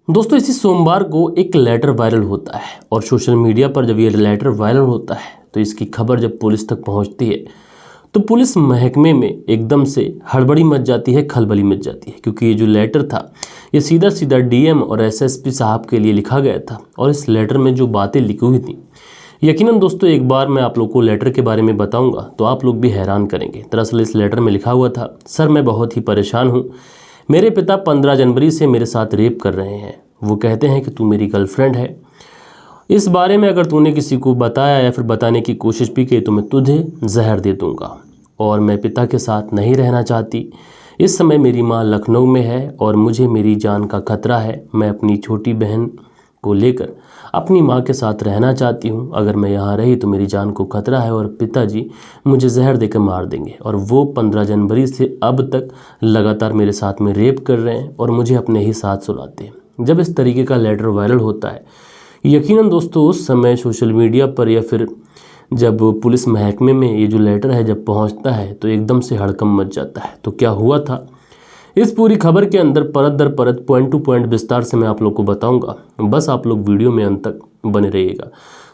दोस्तों इसी सोमवार को एक लेटर वायरल होता है और सोशल मीडिया पर जब ये लेटर वायरल होता है तो इसकी खबर जब पुलिस तक पहुंचती है तो पुलिस महकमे में एकदम से हड़बड़ी मच जाती है, खलबली मच जाती है, क्योंकि ये जो लेटर था ये सीधा सीधा डीएम और एसएसपी साहब के लिए लिखा गया था। और इस लेटर में जो बातें लिखी हुई थी, यकीनन दोस्तों एक बार मैं आप लोग को लेटर के बारे में बताऊंगा तो आप लोग भी हैरान करेंगे। दरअसल इस लेटर में लिखा हुआ था, सर मैं बहुत ही परेशान हूँ। मेरे पिता 15 जनवरी से मेरे साथ रेप कर रहे हैं। वो कहते हैं कि तू मेरी गर्लफ्रेंड है। इस बारे में अगर तूने किसी को बताया या फिर बताने की कोशिश भी की तो मैं तुझे जहर दे दूंगा। और मैं पिता के साथ नहीं रहना चाहती। इस समय मेरी माँ लखनऊ में है और मुझे मेरी जान का खतरा है। मैं अपनी छोटी बहन को लेकर अपनी माँ के साथ रहना चाहती हूँ। अगर मैं यहाँ रही तो मेरी जान को खतरा है और पिताजी मुझे जहर देकर मार देंगे। और वो 15 जनवरी से अब तक लगातार मेरे साथ में रेप कर रहे हैं और मुझे अपने ही साथ सुलाते हैं। जब इस तरीके का लेटर वायरल होता है, यकीनन दोस्तों उस समय सोशल मीडिया पर या फिर जब पुलिस महकमे में ये जो लेटर है जब पहुंचता है तो एकदम से हड़कंप मच जाता है। तो क्या हुआ था, इस पूरी खबर के अंदर परत दर परत पॉइंट टू पॉइंट विस्तार से मैं आप लोग को बताऊंगा। बस आप लोग वीडियो में अंत तक बने रहिएगा।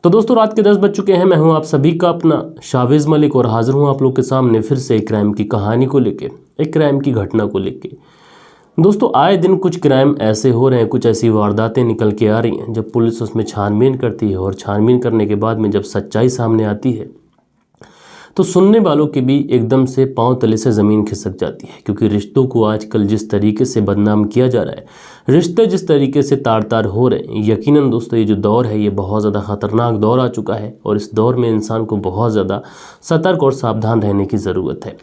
तो दोस्तों रात के 10 बज चुके हैं। मैं हूं आप सभी का अपना शावेज मलिक और हाजिर हूं आप लोग के सामने फिर से एक क्राइम की कहानी को लेके, एक क्राइम की घटना को लेके। दोस्तों आए दिन कुछ क्राइम ऐसे हो रहे हैं, कुछ ऐसी वारदातें निकल के आ रही हैं जब पुलिस उसमें छानबीन करती है और छानबीन करने के बाद में जब सच्चाई सामने आती है तो सुनने वालों के भी एकदम से पांव तले से ज़मीन खिसक जाती है। क्योंकि रिश्तों को आजकल जिस तरीके से बदनाम किया जा रहा है, रिश्ते जिस तरीके से तार तार हो रहे हैं, यकीनन दोस्तों ये जो दौर है ये बहुत ज़्यादा ख़तरनाक दौर आ चुका है। और इस दौर में इंसान को बहुत ज़्यादा सतर्क और सावधान रहने की ज़रूरत है।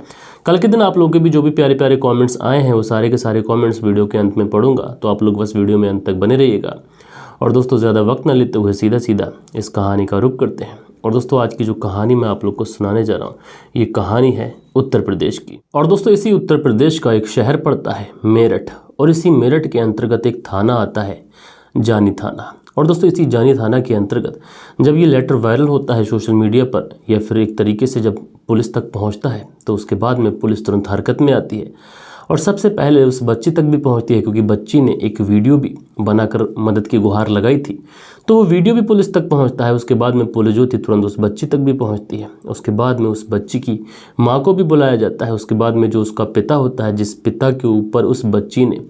कल के दिन आप लोगों के भी जो भी प्यारे प्यारे कॉमेंट्स आए हैं वो सारे के सारे कॉमेंट्स वीडियो के अंत में पढ़ूंगा, तो आप लोग बस वीडियो में अंत तक बने रहिएगा। और दोस्तों ज़्यादा वक्त न लेते हुए सीधा सीधा इस कहानी का रुख करते हैं। और दोस्तों आज की जो कहानी मैं आप लोग को सुनाने जा रहा हूँ ये कहानी है उत्तर प्रदेश की। और दोस्तों इसी उत्तर प्रदेश का एक शहर पड़ता है मेरठ, और इसी मेरठ के अंतर्गत एक थाना आता है जानी थाना। और दोस्तों इसी जानी थाना के अंतर्गत जब ये लेटर वायरल होता है सोशल मीडिया पर या फिर एक तरीके से जब पुलिस तक पहुँचता है तो उसके बाद में पुलिस तुरंत हरकत में आती है और सबसे पहले उस बच्ची तक भी पहुंचती है, क्योंकि बच्ची ने एक वीडियो भी बनाकर मदद की गुहार लगाई थी। तो वो वीडियो भी पुलिस तक पहुंचता है। उसके बाद में पुलिस जो थी तुरंत उस बच्ची तक भी पहुंचती है। उसके बाद में उस बच्ची की माँ को भी बुलाया जाता है। उसके बाद में जो उसका पिता होता है, जिस पिता के ऊपर उस बच्ची ने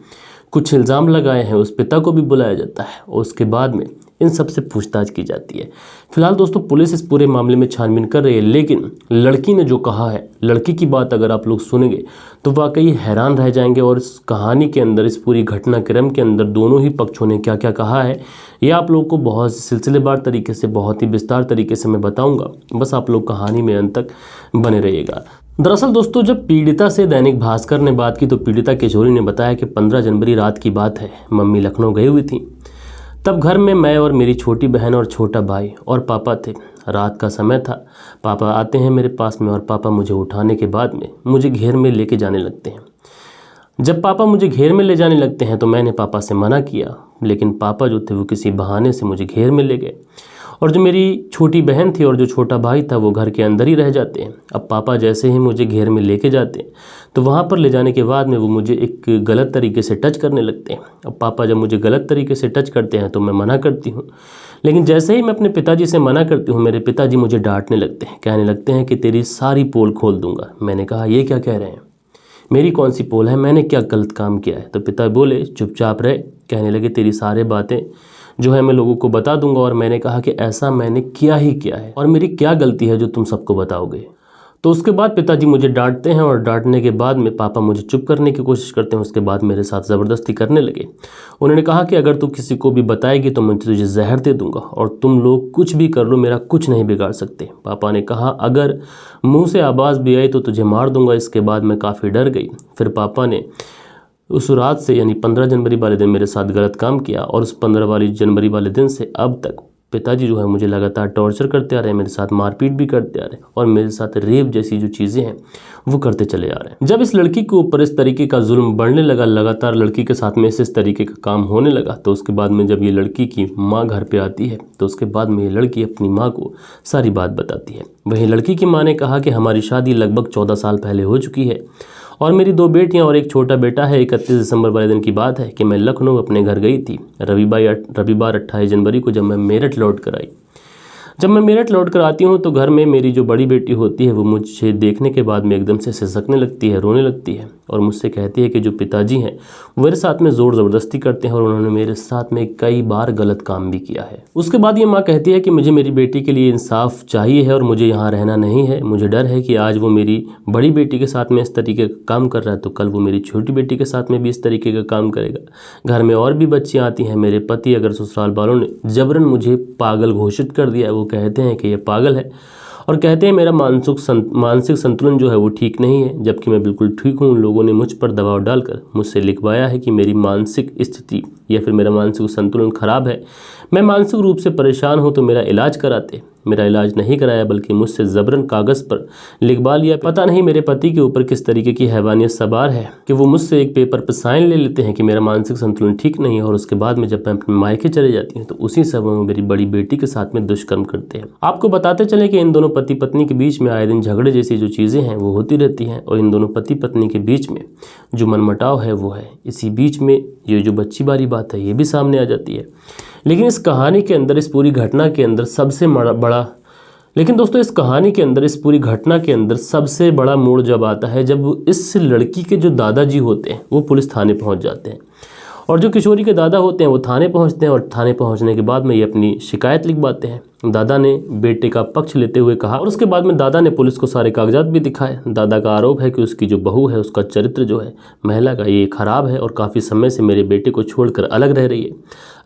कुछ इल्ज़ाम लगाए हैं, उस पिता को भी बुलाया जाता है। और उसके बाद में इन सब से पूछताछ की जाती है। फिलहाल दोस्तों पुलिस इस पूरे मामले में छानबीन कर रही है, लेकिन लड़की ने जो कहा है, लड़की की बात अगर आप लोग सुनेंगे तो वाकई हैरान रह जाएंगे। और इस कहानी के अंदर, इस पूरी घटनाक्रम के अंदर दोनों ही पक्षों ने क्या क्या कहा है ये आप लोग को बहुत सिलसिलेवार तरीके से, बहुत ही विस्तार तरीके से मैं बताऊँगा। बस आप लोग कहानी में अंत तक बने रहिएगा। दरअसल दोस्तों जब पीड़िता से दैनिक भास्कर ने बात की तो पीड़िता किशोरी ने बताया कि 15 जनवरी रात की बात है, मम्मी लखनऊ गई हुई थी। तब घर में मैं और मेरी छोटी बहन और छोटा भाई और पापा थे। रात का समय था। पापा आते हैं मेरे पास में और पापा मुझे उठाने के बाद में मुझे घेर में लेके जाने लगते हैं। जब पापा मुझे घेर में ले जाने लगते हैं तो मैंने पापा से मना किया, लेकिन पापा जो थे वो किसी बहाने से मुझे घेर में ले गए। और जो मेरी छोटी बहन थी और जो छोटा भाई था वो घर के अंदर ही रह जाते हैं। अब पापा जैसे ही मुझे घेर में लेके जाते हैं तो वहाँ पर ले जाने के बाद में वो मुझे एक गलत तरीके से टच करने लगते हैं। अब पापा जब मुझे गलत तरीके से टच करते हैं तो मैं मना करती हूँ, लेकिन जैसे ही मैं अपने पिताजी से मना करती हूँ मेरे पिताजी मुझे डांटने लगते हैं, कहने लगते हैं कि तेरी सारी पोल खोल दूंगा। मैंने कहा ये क्या कह रहे हैं, मेरी कौन सी पोल है, मैंने क्या गलत काम किया है। तो पिता बोले चुपचाप रहे, कहने लगे तेरी सारी बातें जो है मैं लोगों को बता दूंगा। और मैंने कहा कि ऐसा मैंने किया ही क्या है और मेरी क्या गलती है जो तुम सबको बताओगे। तो उसके बाद पिताजी मुझे डांटते हैं और डांटने के बाद में पापा मुझे चुप करने की कोशिश करते हैं। उसके बाद मेरे साथ ज़बरदस्ती करने लगे। उन्होंने कहा कि अगर तू किसी को भी बताएगी तो मैं तुझे जहर दे दूंगा और तुम लोग कुछ भी कर लो, मेरा कुछ नहीं बिगाड़ सकते। पापा ने कहा अगर मुँह से आवाज़ भी आई तो तुझे मार दूंगा। इसके बाद मैं काफ़ी डर गई। फिर पापा ने उस रात से यानी 15 जनवरी वाले दिन मेरे साथ गलत काम किया और उस 15 जनवरी वाले दिन से अब तक पिताजी जो है मुझे लगातार टॉर्चर करते आ रहे हैं, मेरे साथ मारपीट भी करते आ रहे हैं और मेरे साथ रेप जैसी जो चीज़ें हैं वो करते चले आ रहे हैं। जब इस लड़की के ऊपर इस तरीके का जुल्म बढ़ने लगा, लगातार लड़की के साथ में इस तरीके का काम होने लगा, तो उसके बाद में जब ये लड़की की माँ घर पे आती है तो उसके बाद में ये लड़की अपनी माँ को सारी बात बताती है। वहीं लड़की की माँ ने कहा कि हमारी शादी लगभग 14 साल पहले हो चुकी है और मेरी 2 बेटियां और एक छोटा बेटा है। 31 दिसंबर वाले दिन की बात है कि मैं लखनऊ अपने घर गई थी। रविवार 28 जनवरी को जब मैं मेरठ लौट कर आती हूँ तो घर में मेरी जो बड़ी बेटी होती है वो मुझे देखने के बाद में एकदम से सिसकने लगती है, रोने लगती है और मुझसे कहती है कि जो पिताजी हैं वो मेरे साथ में ज़ोर ज़बरदस्ती करते हैं और उन्होंने मेरे साथ में कई बार गलत काम भी किया है। उसके बाद ये माँ कहती है कि मुझे मेरी बेटी के लिए इंसाफ चाहिए है और मुझे यहाँ रहना नहीं है। मुझे डर है कि आज वो मेरी बड़ी बेटी के साथ में इस तरीके का काम कर रहा है तो कल वो मेरी छोटी बेटी के साथ में भी इस तरीके का काम करेगा। घर में और भी बच्चियाँ आती हैं। मेरे पति अगर ससुराल वालों ने जबरन मुझे पागल घोषित कर दिया है। वो कहते हैं कि ये पागल है और कहते हैं मेरा मानसिक संतुलन जो है वो ठीक नहीं है, जबकि मैं बिल्कुल ठीक हूँ। लोगों ने मुझ पर दबाव डालकर मुझसे लिखवाया है कि मेरी मानसिक स्थिति या फिर मेरा मानसिक संतुलन खराब है। मैं मानसिक रूप से परेशान हूँ तो मेरा इलाज कराते। मेरा इलाज नहीं कराया बल्कि मुझसे ज़बरन कागज़ पर लिखवा लिया। पता नहीं मेरे पति के ऊपर किस तरीके की हैवानियत सवार है कि वो मुझसे एक पेपर पर साइन ले लेते हैं कि मेरा मानसिक संतुलन ठीक नहीं है और उसके बाद में जब मैं अपने मायके चले जाती हूँ तो उसी समय में मेरी बड़ी बेटी के साथ में दुष्कर्म करते हैं। आपको बताते चले कि इन दोनों पति पत्नी के बीच में आए दिन झगड़े जैसी जो चीज़ें हैं वो होती रहती हैं और इन दोनों पति पत्नी के बीच में जो मनमुटाव है वो है। इसी बीच में ये जो बच्ची वाली बात है ये भी सामने आ जाती है। लेकिन इस कहानी के अंदर, इस पूरी घटना के अंदर सबसे बड़ा मोड़ जब आता है जब इस लड़की के जो दादाजी होते हैं वो पुलिस थाने पहुंच जाते हैं और जो किशोरी के दादा होते हैं वो थाने पहुंचते हैं और थाने पहुंचने के बाद में ये अपनी शिकायत लिखवाते हैं। दादा ने बेटे का पक्ष लेते हुए कहा और उसके बाद में दादा ने पुलिस को सारे कागजात भी दिखाए। दादा का आरोप है कि उसकी जो बहू है उसका चरित्र जो है महिला का ये खराब है और काफ़ी समय से मेरे बेटे को छोड़कर अलग रह रही है।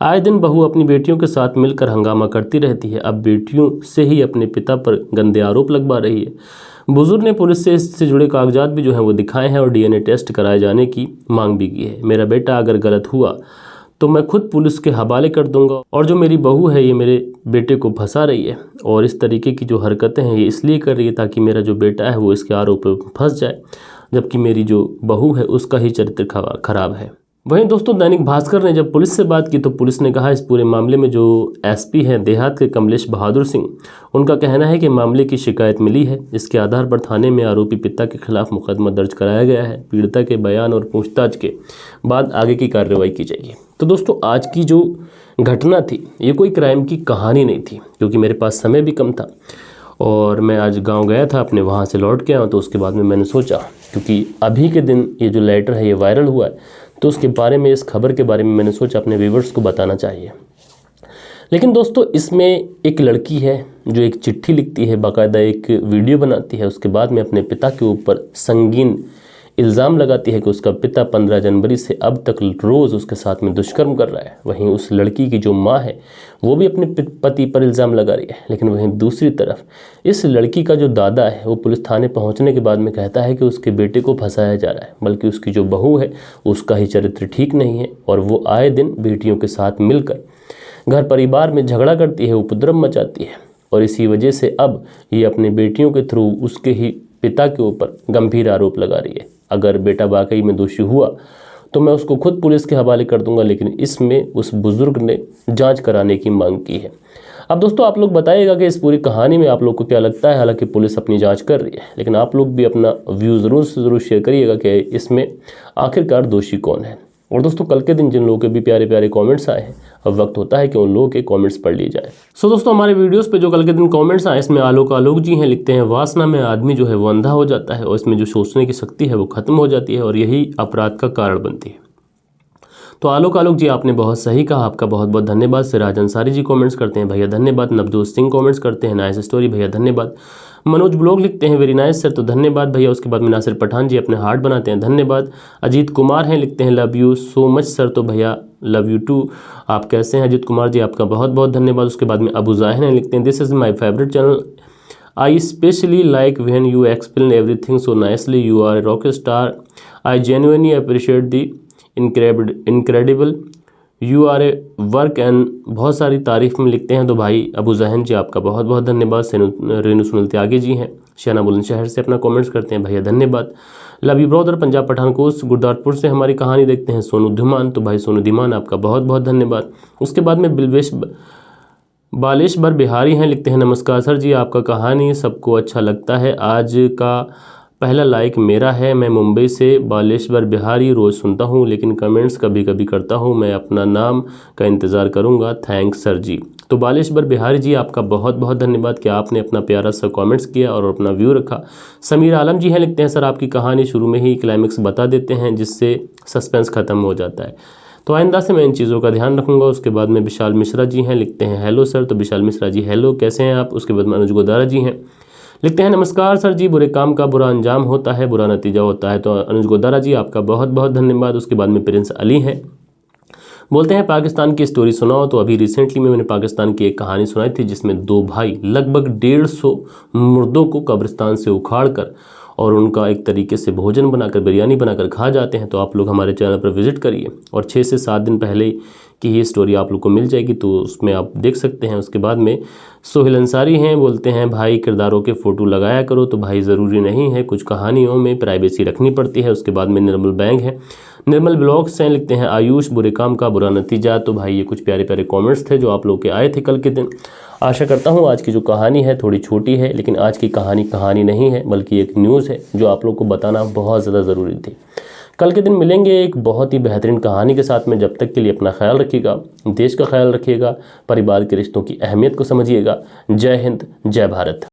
आए दिन बहू अपनी बेटियों के साथ मिलकर हंगामा करती रहती है। अब बेटियों से ही अपने पिता पर गंदे आरोप लगवा रही है। बुजुर्ग ने पुलिस से इससे जुड़े कागजात भी जो हैं वो दिखाए हैं और डीएनए टेस्ट कराए जाने की मांग भी की है। मेरा बेटा अगर गलत हुआ तो मैं खुद पुलिस के हवाले कर दूंगा और जो मेरी बहू है ये मेरे बेटे को फंसा रही है और इस तरीके की जो हरकतें हैं ये इसलिए कर रही है ताकि मेरा जो बेटा है वो इसके आरोप में फंस जाए, जबकि मेरी जो बहू है उसका ही चरित्र खराब है। वहीं दोस्तों दैनिक भास्कर ने जब पुलिस से बात की तो पुलिस ने कहा इस पूरे मामले में जो एसपी हैं देहात के कमलेश बहादुर सिंह, उनका कहना है कि मामले की शिकायत मिली है। इसके आधार पर थाने में आरोपी पिता के खिलाफ मुकदमा दर्ज कराया गया है। पीड़िता के बयान और पूछताछ के बाद आगे की कार्रवाई की जाएगी। तो दोस्तों आज की जो घटना थी ये कोई क्राइम की कहानी नहीं थी, क्योंकि मेरे पास समय भी कम था और मैं आज गाँव गया था अपने, वहाँ से लौट के आया तो उसके बाद में मैंने सोचा क्योंकि अभी के दिन ये जो लेटर है ये वायरल हुआ है तो उसके बारे में, इस खबर के बारे में मैंने सोचा अपने व्यूवर्स को बताना चाहिए। लेकिन दोस्तों इसमें एक लड़की है जो एक चिट्ठी लिखती है, बाकायदा एक वीडियो बनाती है, उसके बाद में अपने पिता के ऊपर संगीन इल्ज़ाम लगाती है कि उसका पिता 15 जनवरी से अब तक रोज़ उसके साथ में दुष्कर्म कर रहा है। वहीं उस लड़की की जो माँ है वो भी अपने पति पर इल्ज़ाम लगा रही है। लेकिन वहीं दूसरी तरफ इस लड़की का जो दादा है वो पुलिस थाने पहुंचने के बाद में कहता है कि उसके बेटे को फंसाया जा रहा है, बल्कि उसकी जो बहू है उसका ही चरित्र ठीक नहीं है और वो आए दिन बेटियों के साथ मिलकर घर परिवार में झगड़ा करती है, उपद्रव मचाती है और इसी वजह से अब ये अपनी बेटियों के थ्रू उसके ही पिता के ऊपर गंभीर आरोप लगा रही है। अगर बेटा वाकई में दोषी हुआ तो मैं उसको खुद पुलिस के हवाले कर दूंगा, लेकिन इसमें उस बुजुर्ग ने जांच कराने की मांग की है। अब दोस्तों आप लोग बताइएगा कि इस पूरी कहानी में आप लोग को क्या लगता है। हालांकि पुलिस अपनी जांच कर रही है, लेकिन आप लोग भी अपना व्यू ज़रूर शेयर करिएगा कि इसमें आखिरकार दोषी कौन है। और दोस्तों कल के दिन जिन लोगों के भी प्यारे प्यारे कमेंट्स आए हैं, अब वक्त होता है कि उन लोगों के कमेंट्स पढ़ लिए जाए। सो दोस्तों हमारे वीडियोस पे जो कल के दिन कमेंट्स आए, इसमें आलोक जी हैं, लिखते हैं वासना में आदमी जो है वो अंधा हो जाता है और इसमें जो सोचने की शक्ति है वो खत्म हो जाती है और यही अपराध का कारण बनती है। तो आलोक जी आपने बहुत सही कहा, आपका बहुत बहुत धन्यवाद। सिराज अंसारी जी कमेंट्स करते हैं, भैया धन्यवाद। नवजोत सिंह कमेंट्स करते हैं, नाइस स्टोरी, भैया धन्यवाद। मनोज ब्लॉग लिखते हैं वेरी नाइस सर, तो धन्यवाद भैया। उसके बाद में नासिर पठान जी अपने हार्ट बनाते हैं, धन्यवाद। अजीत कुमार हैं, लिखते हैं love you so much sir, तो भैया लव यू टू। आप कैसे हैं अजीत कुमार जी, आपका बहुत बहुत धन्यवाद। उसके बाद में अबू जाहिर हैं, लिखते हैं this is my favourite channel, I specially like when you explain everything so nicely, you are a rock star, I genuinely appreciate the incredible you are a work and बहुत सारी तारीफ में लिखते हैं। तो भाई अबू जहन जी आपका बहुत बहुत धन्यवाद। रेनू सुनील त्यागी जी हैं, शाना बुलंदशहर से अपना कमेंट्स करते हैं, भैया धन्यवाद। Love you brother Punjab Pathankot Gurdaspur से हमारी कहानी देखते हैं सोनू धीमान, तो भाई सोनू धीमान आपका बहुत बहुत धन्यवाद। उसके बाद में बालेश्वर बिहारी हैं, लिखते हैं नमस्कार सर जी, आपका कहानी सबको अच्छा लगता है, आज का पहला लाइक मेरा है। मैं मुंबई से बालेश्वर बिहारी रोज़ सुनता हूँ, लेकिन कमेंट्स कभी कभी करता हूँ। मैं अपना नाम का इंतज़ार करूँगा। थैंक्स सर जी। तो बालेश्वर बिहारी जी, आपका बहुत बहुत धन्यवाद कि आपने अपना प्यारा सा कमेंट्स किया और अपना व्यू रखा। समीर आलम जी हैं, लिखते हैं सर आपकी कहानी शुरू में ही क्लाइमेक्स बता देते हैं, जिससे सस्पेंस ख़त्म हो जाता है। तो आइंदा से मैं इन चीज़ों का ध्यान रखूंगा। उसके बाद में विशाल मिश्रा जी हैं, लिखते हैं हेलो सर। तो विशाल मिश्रा जी हेलो, कैसे हैं आप। उसके बाद में अनुज गोदारा जी हैं, लिखते हैं नमस्कार सर जी, बुरे काम का बुरा अंजाम होता है, बुरा नतीजा होता है। तो अनुज गोदारा जी, आपका बहुत बहुत धन्यवाद। उसके बाद में प्रिंस अली हैं, बोलते हैं पाकिस्तान की स्टोरी सुनाओ। तो अभी रिसेंटली में मैंने पाकिस्तान की एक कहानी सुनाई थी, जिसमें दो भाई लगभग 150 मुर्दों को कब्रिस्तान से उखाड़ कर और उनका एक तरीके से भोजन बनाकर, बिरयानी बनाकर खा जाते हैं। तो आप लोग हमारे चैनल पर विजिट करिए और 6 से 7 दिन पहले की ये स्टोरी आप लोग को मिल जाएगी, तो उसमें आप देख सकते हैं। उसके बाद में सोहेल अंसारी हैं, बोलते हैं भाई किरदारों के फ़ोटो लगाया करो। तो भाई ज़रूरी नहीं है, कुछ कहानियों में प्राइवेसी रखनी पड़ती है। उसके बाद में निर्मल बैंक है, निर्मल ब्लॉग्स हैं, लिखते हैं आयुष बुरे काम का बुरा नतीजा। तो भाई ये कुछ प्यारे प्यारे कमेंट्स थे जो आप लोग के आए थे कल के दिन। आशा करता हूँ आज की जो कहानी है थोड़ी छोटी है, लेकिन आज की कहानी नहीं है बल्कि एक न्यूज़ है जो आप लोग को बताना बहुत ज़्यादा ज़रूरी थी। कल के दिन मिलेंगे एक बहुत ही बेहतरीन कहानी के साथ में। जब तक के लिए अपना ख्याल रखिएगा, देश का ख्याल रखिएगा, परिवार के रिश्तों की अहमियत को समझिएगा। जय हिंद, जय भारत।